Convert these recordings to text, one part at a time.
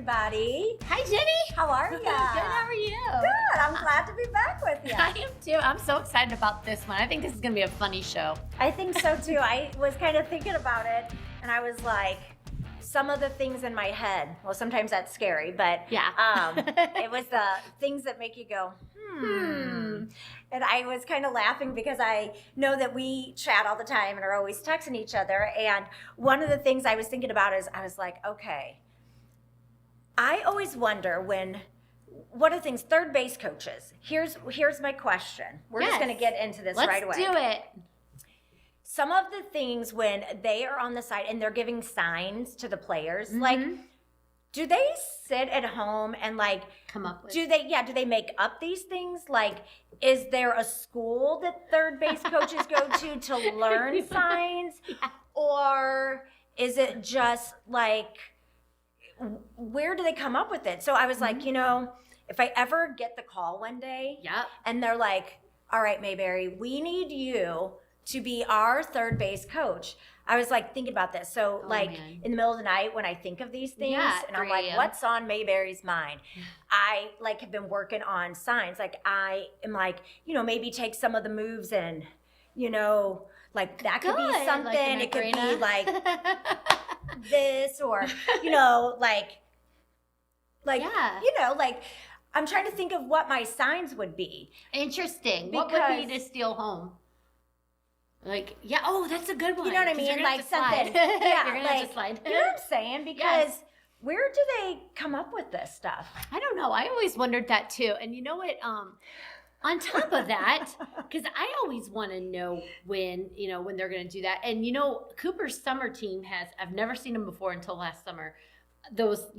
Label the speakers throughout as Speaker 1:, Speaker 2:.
Speaker 1: everybody.
Speaker 2: Hi, Jenny.
Speaker 1: How are you?
Speaker 2: Good. How are you?
Speaker 1: Good. I'm glad to be back with you.
Speaker 2: I am too. I'm so excited about this one. I think this is going to be a funny show.
Speaker 1: I think so too. I was kind of thinking about it, and I was like, some of the things in my head. Well, sometimes that's scary, but
Speaker 2: Yeah.
Speaker 1: it was the things that make you go, And I was kind of laughing because I know that we chat all the time and are always texting each other. And one of the things I was thinking about is I was like, okay, I always wonder what are things, third base coaches? Here's my question. We're just going to get into this right away.
Speaker 2: Let's do it.
Speaker 1: Some of the things when they are on the side and they're giving signs to the players, like, do they sit at home and like
Speaker 2: come up with?
Speaker 1: Do they make up these things? Like, is there a school that third base coaches go to learn signs, or is it just like, where do they come up with it? So I was like, if I ever get the call one day, and they're like, all right, Mayberry, we need you to be our third base coach. I was like thinking about this. So in the middle of the night when I think of these things and I'm like, what's on Mayberry's mind? I like have been working on signs. Like I am like, maybe take some of the moves and, like that could be something. Like it could be like this or, like I'm trying to think of what my signs would be.
Speaker 2: Interesting. What would be to steal home? Like, that's a good one.
Speaker 1: You know what I mean? Like something.
Speaker 2: Yeah, you're gonna have to slide.
Speaker 1: You know what I'm saying? Because where do they come up with this stuff?
Speaker 2: I don't know. I always wondered that too. And you know what? On top of that, because I always want to know when they're going to do that. And Cooper's summer team I've never seen them before until last summer. Those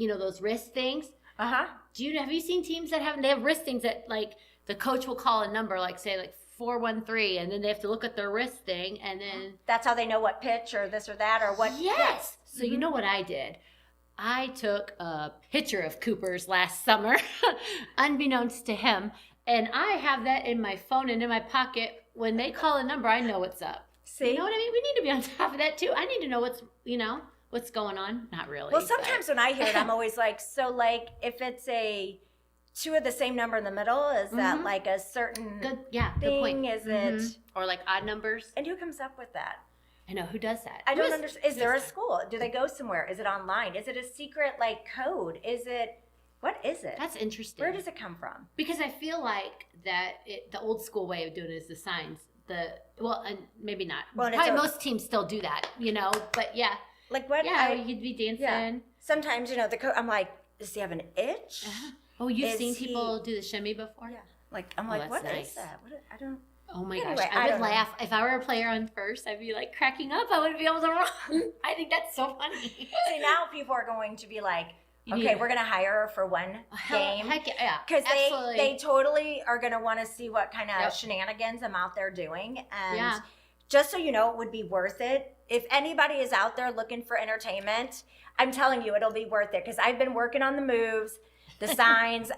Speaker 2: wrist things. Have you seen teams that they have wrist things that like the coach will call a number, like say like 413, and then they have to look at their wrist thing, and then
Speaker 1: that's how they know what pitch or this or that or what.
Speaker 2: Yes. So you know what I did? I took a picture of Cooper's last summer, unbeknownst to him, and I have that in my phone and in my pocket. When they call a number, I know what's up.
Speaker 1: See,
Speaker 2: you know what I mean? We need to be on top of that too. I need to know what's going on. Not really.
Speaker 1: Well, sometimes when I hear it, I'm always like, so like if it's two of the same number in the middle, is that like a certain thing?
Speaker 2: Good point.
Speaker 1: Is it
Speaker 2: or like odd numbers?
Speaker 1: And who comes up with that?
Speaker 2: I know, who does that?
Speaker 1: I don't understand. Is there a school? Do they go somewhere? Is it online? Is it a secret like code? What is it?
Speaker 2: That's interesting.
Speaker 1: Where does it come from?
Speaker 2: Because I feel like that the old school way of doing it is the signs. And maybe not. Well, probably most teams still do that, but yeah.
Speaker 1: Like what?
Speaker 2: Yeah, you'd be dancing. Yeah.
Speaker 1: Sometimes, the coach, I'm like, does he have an itch?
Speaker 2: Oh, you've seen people do the shimmy before?
Speaker 1: Yeah. Like, I'm like, what is that? I don't.
Speaker 2: Oh my gosh, I would laugh. If I were a player on first, I'd be like cracking up. I wouldn't be able to run. I think that's so funny.
Speaker 1: See, now people are going to be like, okay, we're going to hire her for one game.
Speaker 2: Heck yeah.
Speaker 1: Because they totally are going to want to see what kind of shenanigans I'm out there doing. And just so you know, it would be worth it. If anybody is out there looking for entertainment, I'm telling you, it'll be worth it. Because I've been working on the moves, the signs.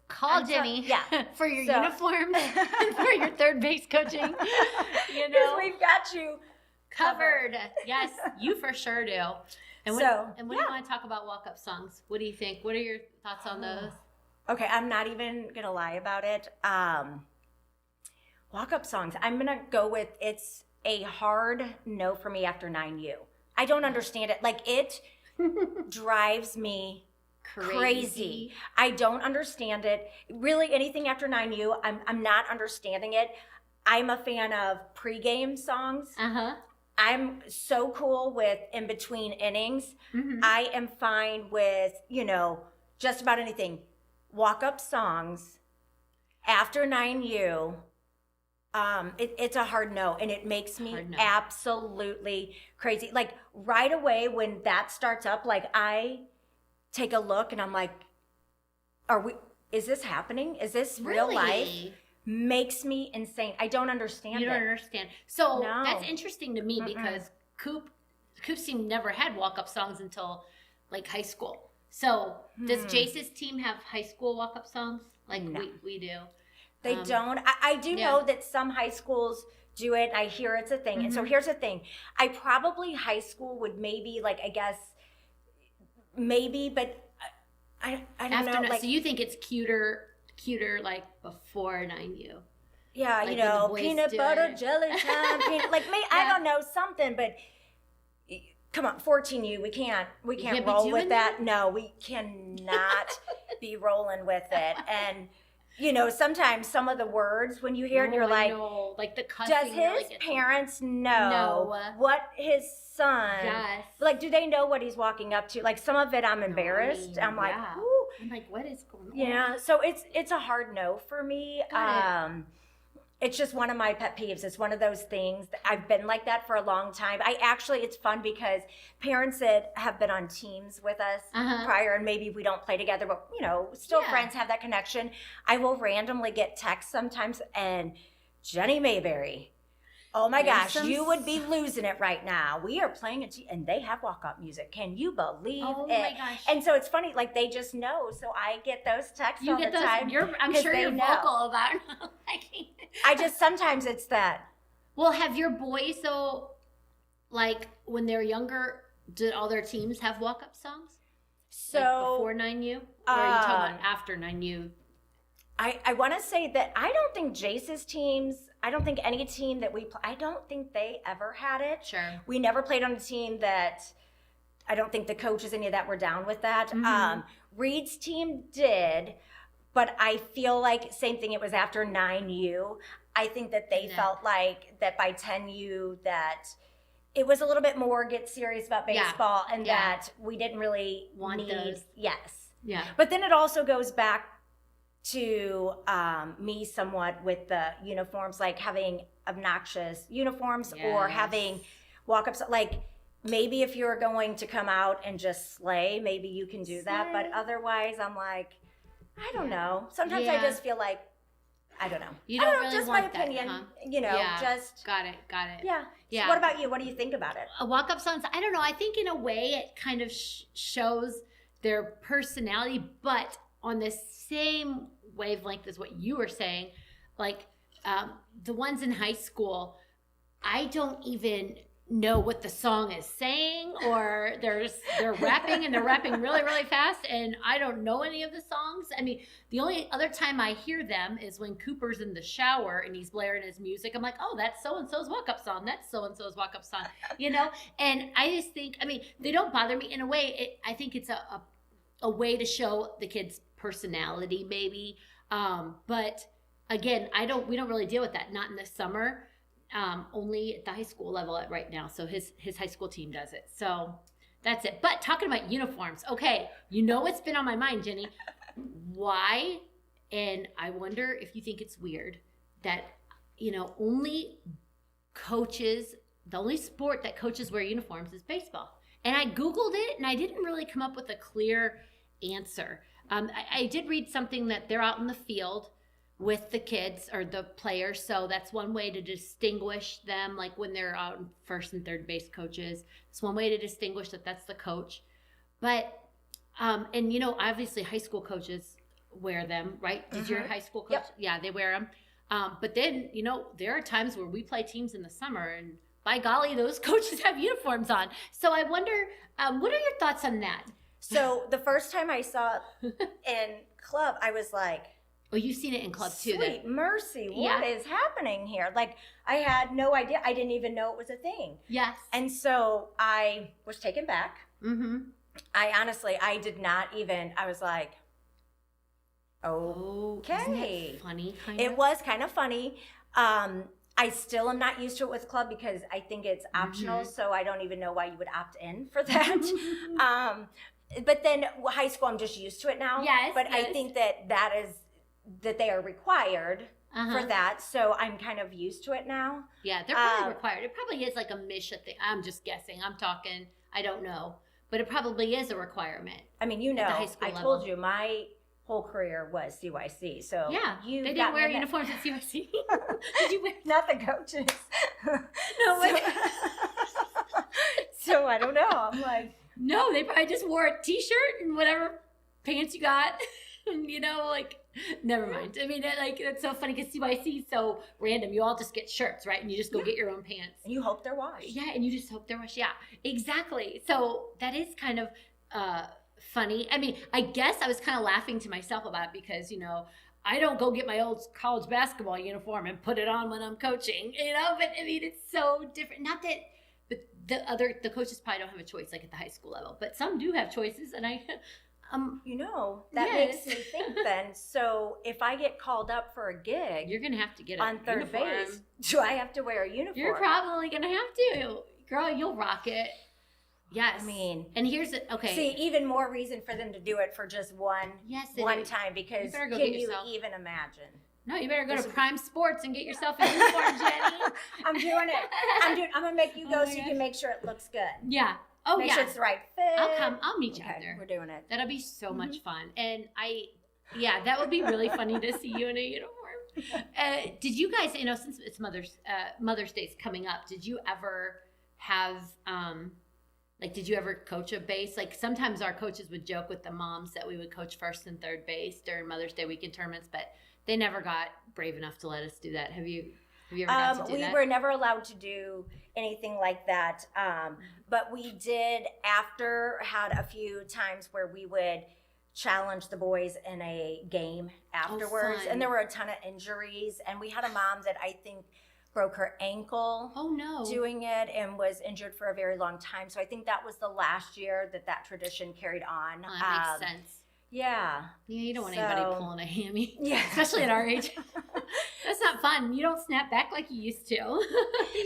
Speaker 2: Call Jenny for your uniforms and for your third base coaching.
Speaker 1: Because we've got you
Speaker 2: covered. Yes, you for sure do. And when do you want to talk about walk-up songs? What do you think? What are your thoughts on those?
Speaker 1: Okay, I'm not even going to lie about it. Walk-up songs, I'm going to go with it's a hard no for me after 9U. I don't understand it. Like, it drives me crazy. I don't understand it. Really, anything after 9U, I'm not understanding it. I'm a fan of pregame songs. I'm so cool with in between innings. I am fine with, just about anything. Walk-up songs after 9U, it's a hard no, and it makes me absolutely crazy. Like right away when that starts up, like I take a look and I'm like, is this happening? Is this real life? Makes me insane. I don't understand it.
Speaker 2: You don't understand. So that's interesting to me because Coop's team never had walk-up songs until like high school. So does Jace's team have high school walk-up songs? Like we do.
Speaker 1: They don't. I do know that some high schools do it. I hear it's a thing. And so here's the thing. High school would maybe but I don't
Speaker 2: After
Speaker 1: know. Like,
Speaker 2: so you think it's cuter like before 9U?
Speaker 1: yeah,
Speaker 2: Like
Speaker 1: you
Speaker 2: when the
Speaker 1: know,
Speaker 2: boys
Speaker 1: peanut
Speaker 2: do
Speaker 1: butter
Speaker 2: it.
Speaker 1: jelly time. Like me, I don't know something, but come on, 14U, we can't
Speaker 2: can't be
Speaker 1: roll
Speaker 2: doing
Speaker 1: with that. No, we cannot be rolling with it. And you know, sometimes some of the words when you hear it, you're like,
Speaker 2: no. Like the cussing.
Speaker 1: does
Speaker 2: really
Speaker 1: his
Speaker 2: gets
Speaker 1: parents know
Speaker 2: No.
Speaker 1: what his son?
Speaker 2: Yes.
Speaker 1: Like, do they know what he's walking up to? Like, some of it, I'm embarrassed. I'm like,
Speaker 2: yeah.
Speaker 1: ooh.
Speaker 2: I'm like, what is going on?
Speaker 1: Yeah. So it's a hard no for me.
Speaker 2: Got it.
Speaker 1: It's just one of my pet peeves. It's one of those things that I've been like that for a long time. It's fun because parents that have been on teams with us prior, and maybe we don't play together, but you know, still friends, have that connection. I will randomly get texts sometimes, and Jenny Mayberry, oh my gosh, you would be losing it right now. We are playing and they have walk-up music. Can you believe it?
Speaker 2: Oh my gosh.
Speaker 1: And so it's funny, like they just know. So I get those texts all the time.
Speaker 2: I'm sure you're vocal about
Speaker 1: sometimes it's that.
Speaker 2: Well, have your boys, so like when they're younger, did all their teams have walk-up songs?
Speaker 1: So
Speaker 2: like before 9U? Or are you talking about after 9U?
Speaker 1: I want to say that I don't think Jace's teams, I don't think any team that we play, I don't think they ever had it.
Speaker 2: Sure.
Speaker 1: We never played on a team that, I don't think the coaches, any of that, were down with that.
Speaker 2: Mm-hmm.
Speaker 1: Reed's team did, but I feel like same thing, it was after 9U. I think that they felt like that by 10U that it was a little bit more get serious about baseball and that we didn't really
Speaker 2: want those.
Speaker 1: Yes.
Speaker 2: Yeah.
Speaker 1: But then it also goes back to me somewhat with the uniforms, like having obnoxious uniforms or having walk-ups. Like maybe if you're going to come out and just slay, maybe you can do that. But otherwise, I'm like, I don't know. Sometimes I just feel like, I don't know.
Speaker 2: You don't really
Speaker 1: just
Speaker 2: want
Speaker 1: my opinion.
Speaker 2: That, huh?
Speaker 1: You know, just
Speaker 2: got it.
Speaker 1: Yeah.
Speaker 2: Yeah.
Speaker 1: So what about you? What do you think about it?
Speaker 2: Walk-up songs, I don't know. I think in a way it kind of shows their personality, but on the same wavelength as what you were saying, like the ones in high school, I don't even know what the song is saying, or they're rapping and they're rapping really, really fast, and I don't know any of the songs. I mean, the only other time I hear them is when Cooper's in the shower and he's blaring his music. I'm like, oh, that's so-and-so's walk-up song. That's so-and-so's walk-up song, you know? And I just think, I mean, they don't bother me in a way. I think it's a way to show the kid's personality, maybe. But again, we don't really deal with that. Not in the summer. Only at the high school level right now. So his high school team does it. So that's it. But talking about uniforms, okay, you know what's been on my mind, Jenny? Why? And I wonder if you think it's weird that, only coaches, the only sport that coaches wear uniforms is baseball. And I Googled it and I didn't really come up with a clear answer. I did read something that they're out in the field with the kids or the players. So that's one way to distinguish them, like when they're out in first and third base coaches. It's one way to distinguish that that's the coach. But, and obviously high school coaches wear them, right? Did your high school coach?
Speaker 1: Yep.
Speaker 2: Yeah, they wear them. But then, there are times where we play teams in the summer and by golly, those coaches have uniforms on. So I wonder, what are your thoughts on that?
Speaker 1: So the first time I saw it in club, I was like,
Speaker 2: oh, you've seen it in club too.
Speaker 1: Sweet mercy, what is happening here? Like, I had no idea. I didn't even know it was a thing.
Speaker 2: Yes.
Speaker 1: And so I was taken back.
Speaker 2: Mm-hmm.
Speaker 1: I did not even, I was like, okay.
Speaker 2: Isn't it funny?
Speaker 1: It was kind of funny. I still am not used to it with club because I think it's optional. So I don't even know why you would opt in for that. But then high school, I'm just used to it now.
Speaker 2: Yes.
Speaker 1: But I think that they are required for that. So I'm kind of used to it now.
Speaker 2: Yeah, they're probably required. It probably is like a mission thing. I'm just guessing. I'm talking. I don't know. But it probably is a requirement.
Speaker 1: I mean,
Speaker 2: at the high school
Speaker 1: I
Speaker 2: level.
Speaker 1: told you my whole career was CYC. So
Speaker 2: yeah, they didn't wear uniforms at CYC. Did you wear?
Speaker 1: Not the coaches.
Speaker 2: No way.
Speaker 1: So I don't know. I'm like,
Speaker 2: no, they probably just wore a t-shirt and whatever pants you got. Never mind. I mean, it's so funny because CYC is so random. You all just get shirts, right? And you just go get your own pants.
Speaker 1: And you hope they're washed.
Speaker 2: Yeah, and you just hope they're washed. Yeah, exactly. So that is kind of funny. I mean, I guess I was kind of laughing to myself about it because, I don't go get my old college basketball uniform and put it on when I'm coaching, but I mean, it's so different. Not that, but the coaches probably don't have a choice like at the high school level, but some do have choices. And
Speaker 1: that makes me think then, so if I get called up for a gig,
Speaker 2: you're going to have to get
Speaker 1: on third
Speaker 2: uniform.
Speaker 1: base, do I have to wear a uniform?
Speaker 2: You're probably going to have to. Girl, you'll rock it. Yes.
Speaker 1: I mean,
Speaker 2: and here's okay.
Speaker 1: See, even more reason for them to do it for just one time, because can you even imagine?
Speaker 2: No, you better go to Prime Sports and get yourself a uniform, Jenny.
Speaker 1: I'm doing it. I'm gonna make you go so you can make sure it looks good.
Speaker 2: Yeah. Oh,
Speaker 1: make sure it's the right fit.
Speaker 2: I'll come. I'll meet you out there.
Speaker 1: We're doing it.
Speaker 2: That'll be so much fun. And that would be really funny to see you in a uniform. Did you guys, since it's Mother's Day's coming up, did you ever have did you ever coach a base? Like sometimes our coaches would joke with the moms that we would coach first and third base during Mother's Day weekend tournaments, but they never got brave enough to let us do that. Have you ever got to do that?
Speaker 1: We were never allowed to do anything like that. But we did had a few times where we would challenge the boys in a game afterwards. And there were a ton of injuries. And we had a mom that I think broke her ankle doing it and was injured for a very long time. So I think that was the last year that tradition carried on.
Speaker 2: Oh, that makes sense.
Speaker 1: Yeah.
Speaker 2: Yeah, you don't want anybody pulling a hammy.
Speaker 1: Yeah.
Speaker 2: Especially at our age. That's not fun. You don't snap back like you used to.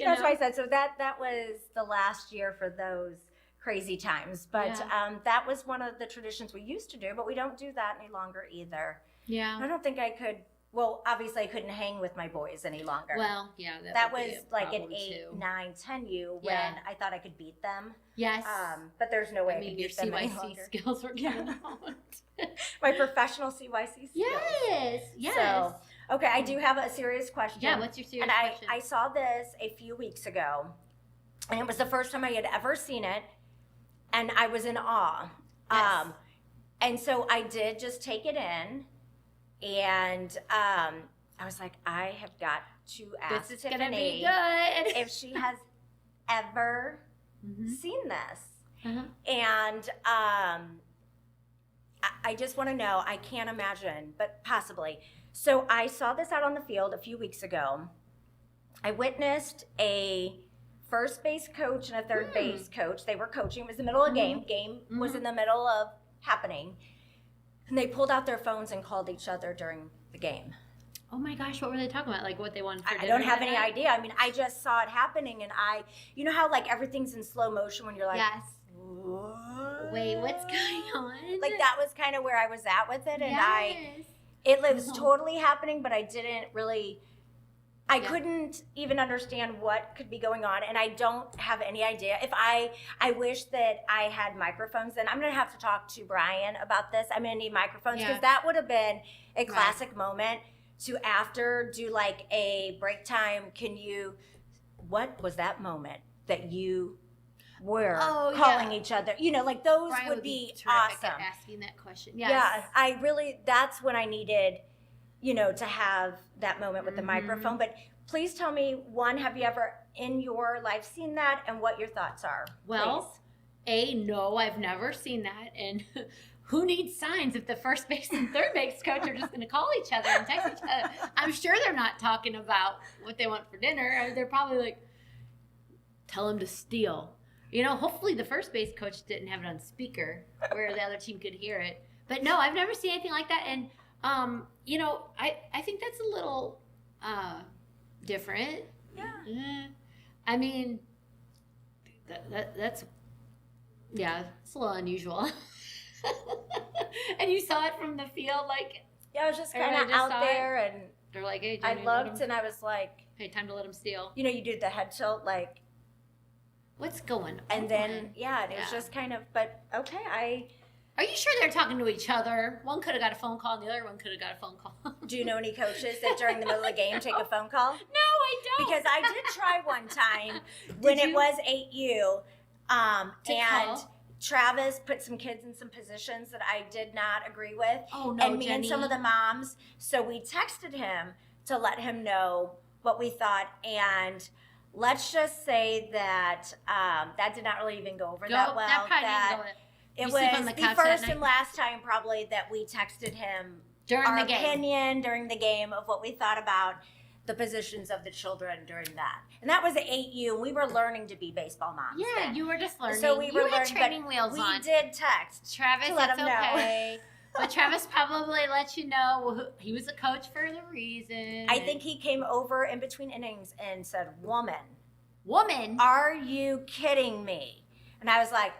Speaker 1: That's why I said, so that was the last year for those crazy times. But that was one of the traditions we used to do, but we don't do that any longer either.
Speaker 2: Yeah.
Speaker 1: I don't think I could. Well, obviously, I couldn't hang with my boys any longer.
Speaker 2: Well, yeah,
Speaker 1: that was like an 8, 9, 10U when I thought I could beat them.
Speaker 2: Yes.
Speaker 1: But there's no way I could beat them any longer.
Speaker 2: Your CYC skills were getting out.
Speaker 1: My professional CYC skills.
Speaker 2: Yes.
Speaker 1: So, okay, I do have a serious question.
Speaker 2: Yeah, what's your serious question?
Speaker 1: I saw this a few weeks ago, and it was the first time I had ever seen it, and I was in awe.
Speaker 2: Yes.
Speaker 1: And so I did just take it in. And I was like, I have got to ask
Speaker 2: this is
Speaker 1: Tiffany
Speaker 2: gonna be good.
Speaker 1: if she has ever seen this. And I just want to know, I can't imagine, but possibly. So I saw this out on the field a few weeks ago. I witnessed a first base coach and a third base coach. They were coaching. It was the middle of a game. Game was in the middle of happening. And they pulled out their phones and called each other during the game.
Speaker 2: Oh my gosh, what were they talking about? Like what they wanted for dinner?
Speaker 1: I don't have any idea. I mean, I just saw it happening, and you know how like everything's in slow motion when you're like,
Speaker 2: yes.
Speaker 1: What?
Speaker 2: Wait, what's going on?
Speaker 1: Like that was kind of where I was at with it, and it was totally happening, but I didn't really. I couldn't even understand what could be going on, and I don't have any idea. If I wish that I had microphones, then I'm going to have to talk to Brian about this. I'm going to need microphones because that would have been a classic moment to do like a break time. What was that moment that you were calling each other? Like those
Speaker 2: Brian
Speaker 1: would be
Speaker 2: awesome.
Speaker 1: awesome.
Speaker 2: Asking that question. Yes.
Speaker 1: Yeah, that's when I needed to have that moment with the microphone. But please tell me, one, have you ever in your life seen that, and what your thoughts are?
Speaker 2: Well, no, I've never seen that. And who needs signs if the first base and third base coach are just going to call each other and text each other? I'm sure they're not talking about what they want for dinner. They're probably like, tell them to steal. Hopefully the first base coach didn't have it on speaker where the other team could hear it. But no, I've never seen anything like that. And I think that's a little different.
Speaker 1: Yeah.
Speaker 2: I mean, that's it's a little unusual. And you saw it from the field, like
Speaker 1: I was just kind of out there, and
Speaker 2: they're like, "Hey,
Speaker 1: Jenny, I looked, and I was like,
Speaker 2: hey, time to let them steal."
Speaker 1: You do the head tilt, like,
Speaker 2: what's going on?
Speaker 1: And then it was just kind of, but okay,
Speaker 2: Are you sure they're talking to each other? One could have got a phone call, and the other one could have got a phone call.
Speaker 1: Do you know any coaches that during the middle of the game take a phone call?
Speaker 2: No, I don't.
Speaker 1: Because I did try one time when it was 8U, and Travis put some kids in some positions that I did not agree with.
Speaker 2: Oh, no,
Speaker 1: and me
Speaker 2: Jenny.
Speaker 1: And some of the moms. So we texted him to let him know what we thought, and let's just say that that did not really even go over that well.
Speaker 2: That probably didn't go
Speaker 1: It
Speaker 2: You
Speaker 1: was
Speaker 2: sleep on the
Speaker 1: the
Speaker 2: couch
Speaker 1: first
Speaker 2: that night?
Speaker 1: and last time probably that we texted him
Speaker 2: During
Speaker 1: our
Speaker 2: the game.
Speaker 1: opinion during the game of what we thought about the positions of the children during that. And that was at 8U. We were learning to be baseball moms.
Speaker 2: Yeah,
Speaker 1: then.
Speaker 2: you were just learning.
Speaker 1: So we were
Speaker 2: you had
Speaker 1: learning,
Speaker 2: training
Speaker 1: but
Speaker 2: wheels
Speaker 1: we
Speaker 2: on.
Speaker 1: did text.
Speaker 2: Travis,
Speaker 1: to let
Speaker 2: it's
Speaker 1: him know.
Speaker 2: okay. But Travis probably let you know he was a coach for the reason.
Speaker 1: I think he came over in between innings and said, "Woman,
Speaker 2: Are
Speaker 1: are you kidding me?" And I was like,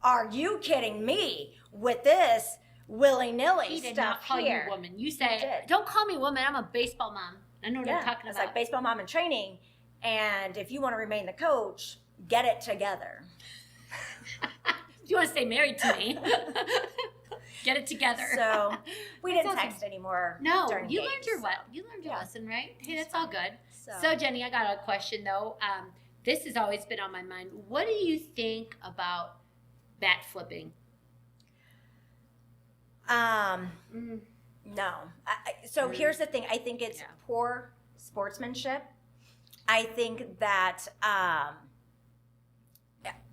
Speaker 1: "Are you kidding me with this willy-nilly
Speaker 2: he did
Speaker 1: stuff
Speaker 2: not call
Speaker 1: here?"
Speaker 2: you woman. You say,
Speaker 1: did.
Speaker 2: don't call me woman. I'm a baseball mom. I know what I'm talking
Speaker 1: it's
Speaker 2: about.
Speaker 1: like baseball mom in training, and if you want to remain the coach, get it together.
Speaker 2: If you want to stay married to me, get it together.
Speaker 1: So we didn't
Speaker 2: That's awesome.
Speaker 1: text anymore.
Speaker 2: No,
Speaker 1: during
Speaker 2: you
Speaker 1: games,
Speaker 2: learned your
Speaker 1: so.
Speaker 2: what? You learned your
Speaker 1: Yeah.
Speaker 2: lesson, right? Hey,
Speaker 1: It's
Speaker 2: that's all
Speaker 1: fine.
Speaker 2: good. So Jenny, I got a question though. This has always been on my mind. What do you think about bat flipping?
Speaker 1: No. So here's the thing. I think it's poor sportsmanship. I think that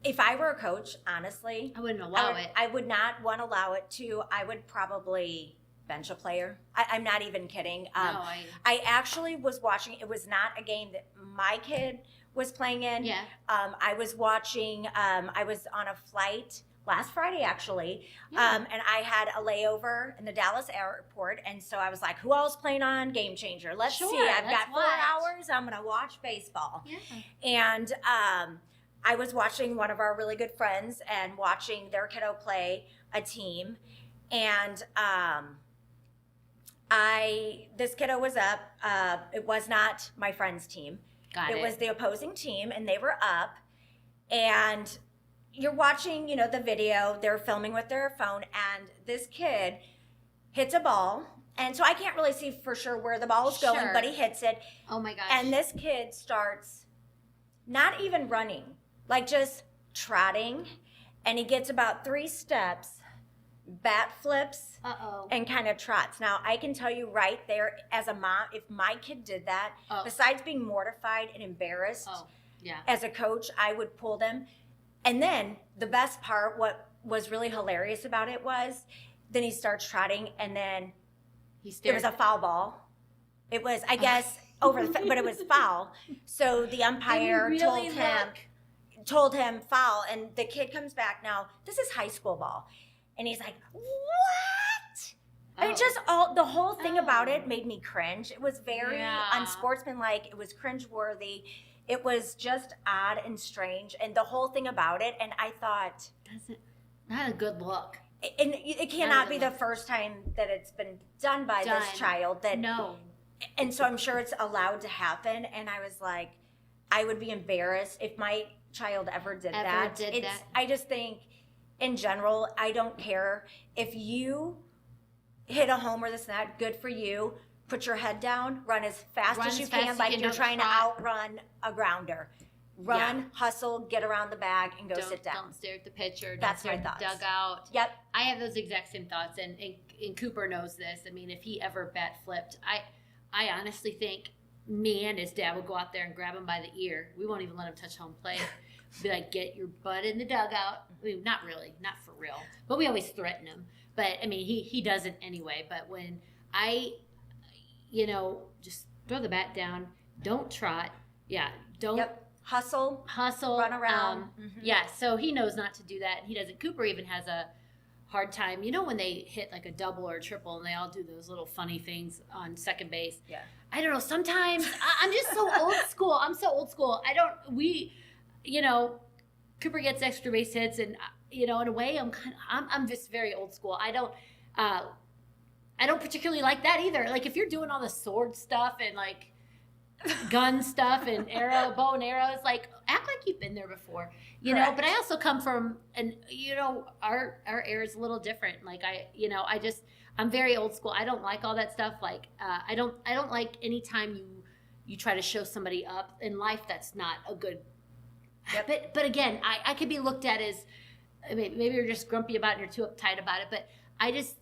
Speaker 1: if I were a coach, honestly,
Speaker 2: I wouldn't allow it.
Speaker 1: I would not want to allow it to. I would probably bench a player. I'm not even kidding.
Speaker 2: No,
Speaker 1: I actually was watching. It was not a game that my kid was playing in.
Speaker 2: Yeah.
Speaker 1: I was watching. I was on a flight last Friday actually,
Speaker 2: Yeah.
Speaker 1: and I had a layover in the Dallas airport, and so I was like, "Who else playing on Game Changer? Let's
Speaker 2: Sure,
Speaker 1: see. I've
Speaker 2: let's
Speaker 1: got 4
Speaker 2: watch."
Speaker 1: hours. I'm gonna watch baseball."
Speaker 2: Yeah.
Speaker 1: And I was watching one of our really good friends and watching their kiddo play a team, and this kiddo was up. It was not my friend's team.
Speaker 2: Got it.
Speaker 1: It was the opposing team, and they were up. And you're watching, the video. They're filming with their phone, and this kid hits a ball. And so I can't really see for sure where the ball is going,
Speaker 2: Sure.
Speaker 1: but he hits it.
Speaker 2: Oh my gosh.
Speaker 1: And this kid starts not even running, like just trotting. And he gets about 3 steps, bat flips, and kind of trots. Now, I can tell you right there, as a mom, if my kid did that, besides being mortified and embarrassed, as a coach, I would pull them. And then the best part, what was really hilarious about it was, then he starts trotting, and then it was a foul ball. It was, I guess, over the, but it was foul. So the umpire told him foul, and the kid comes back. Now, this is high school ball. And he's like, "What?" I mean, just the whole thing about it made me cringe. It was very unsportsmanlike. It was cringeworthy. It was just odd and strange, and the whole thing about it. And I thought,
Speaker 2: not a good look.
Speaker 1: And it cannot be the first time that it's been done by this child. And so I'm sure it's allowed to happen. And I was like, I would be embarrassed if my child ever did that. I just think, in general, I don't care if you hit a homer that's not good for you. Put your head down, run as fast as you can, like you're trying to outrun a grounder. Run, hustle, get around the bag, and go sit down.
Speaker 2: Don't stare at the pitcher.
Speaker 1: That's
Speaker 2: don't
Speaker 1: my
Speaker 2: stare at
Speaker 1: thoughts.
Speaker 2: the dugout.
Speaker 1: Yep.
Speaker 2: I have those exact same thoughts, and Cooper knows this. I mean, if he ever bat flipped, I honestly think me and his dad would go out there and grab him by the ear. We won't even let him touch home plate. Be like, get your butt in the dugout. I mean, not really, not for real. But we always threaten him. But, I mean, he doesn't anyway. But when just throw the bat down, don't trot. Yeah, don't.
Speaker 1: Yep. Hustle, run around.
Speaker 2: Yeah, so he knows not to do that. He doesn't. Cooper even has a hard time. You know when they hit like a double or a triple and they all do those little funny things on second base?
Speaker 1: Yeah.
Speaker 2: I don't know. Sometimes I'm just so old school. I'm so old school. Cooper gets extra base hits, and in a way, I'm just very old school. I don't particularly like that either. Like if you're doing all the sword stuff and like gun stuff and bow and arrows, like act like you've been there before, know. But I also come from, and our era is a little different. Like I'm very old school. I don't like all that stuff. Like I don't like anytime you try to show somebody up in life. That's not a good. Yep. But again, I could be looked at as maybe you're just grumpy about it and you're too uptight about it. But I just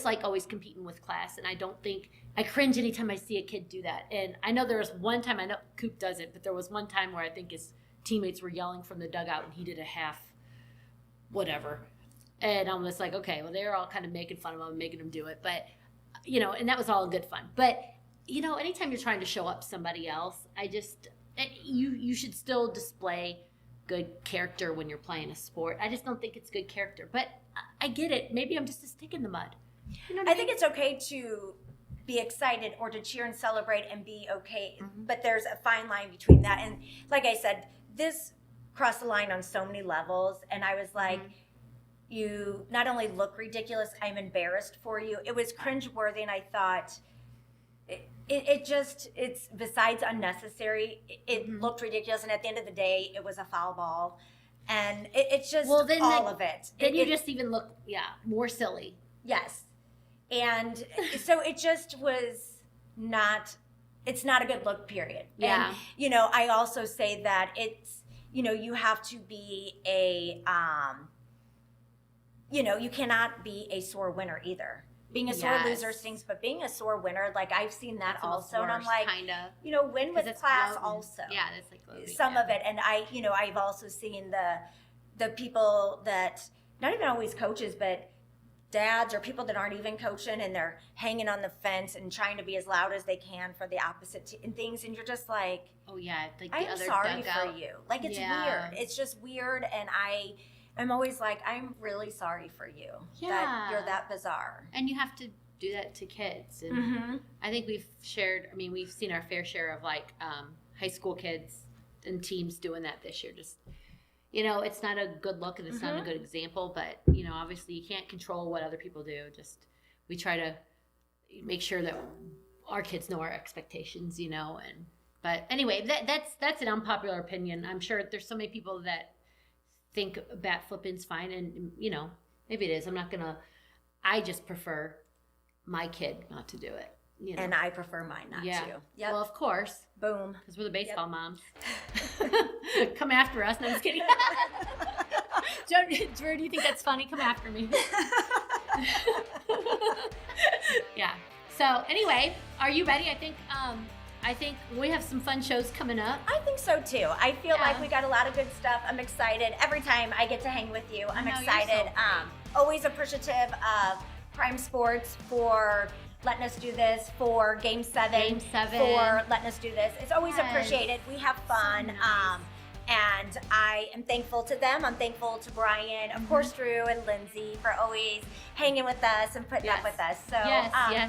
Speaker 2: like always competing with class, and I don't think I cringe anytime I see a kid do that. And I know there was one time, I know Coop doesn't, but there was one time where I think his teammates were yelling from the dugout and he did a half whatever. And I'm just like, okay, well, they're all kind of making fun of him, making him do it. But, you know, and that was all good fun. But, you know, anytime you're trying to show up somebody else, you should still display good character when you're playing a sport. I just don't think it's good character. But I get it. Maybe I'm just a stick in the mud. You know what I mean?
Speaker 1: think it's okay to be excited or to cheer and celebrate and be okay.
Speaker 2: Mm-hmm.
Speaker 1: But there's a fine line between that. And like I said, this crossed the line on so many levels. And I was like, you not only look ridiculous, I'm embarrassed for you. It was cringeworthy, and I thought it's besides unnecessary. It looked ridiculous, and at the end of the day, it was a foul ball. And it's just of it.
Speaker 2: Then you just even look, more silly.
Speaker 1: Yes. And so it just was it's not a good look, period.
Speaker 2: Yeah.
Speaker 1: And, you know, I also say that it's, you know, you have to be you cannot be a sore winner either. Being a sore loser stings, but being a sore winner, like I've seen that also. And I'm like,
Speaker 2: kinda.
Speaker 1: you know, win with class
Speaker 2: gloating.
Speaker 1: also.
Speaker 2: Yeah, that's like gloating,
Speaker 1: some of it. And I've also seen the people that, not even always coaches, but dads or people that aren't even coaching, and they're hanging on the fence and trying to be as loud as they can for the opposite and things. And you're just like,
Speaker 2: oh yeah, like the
Speaker 1: I'm
Speaker 2: other
Speaker 1: sorry
Speaker 2: dugout.
Speaker 1: for you. Like, it's weird. It's just weird. And I'm always like, I'm really sorry for you that you're that bizarre.
Speaker 2: And you have to do that to kids. And I think we've seen our fair share of like high school kids and teams doing that this year. Just, you know, it's not a good look and it's not a good example, but, you know, obviously you can't control what other people do. Just, we try to make sure that our kids know our expectations, you know. But anyway, that's an unpopular opinion. I'm sure there's so many people that think bat flipping's fine, and, you know, maybe it is. I just prefer my kid not to do it. You know?
Speaker 1: And I prefer mine not to. Yep.
Speaker 2: Well, of course.
Speaker 1: Boom.
Speaker 2: Because we're the baseball moms. Come after us. No, I'm just kidding. Drew, do you think that's funny? Come after me. Yeah. So anyway, are you ready? I think we have some fun shows coming up.
Speaker 1: I think so too. I feel like we got a lot of good stuff. I'm excited. Every time I get to hang with you, I'm excited. Always appreciative of Prime Sports for letting us do this, for Game 7, for letting us do this. It's always appreciated. We have fun. So nice. And I am thankful to them. I'm thankful to Brian, of course, Drew and Lindsay for always hanging with us and putting up with us. So, yeah.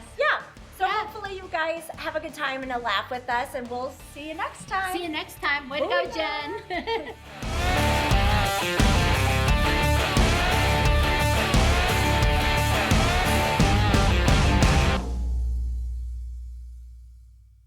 Speaker 1: So hopefully you guys have a good time and a laugh with us, and we'll see you next time.
Speaker 2: Way to go, Jen.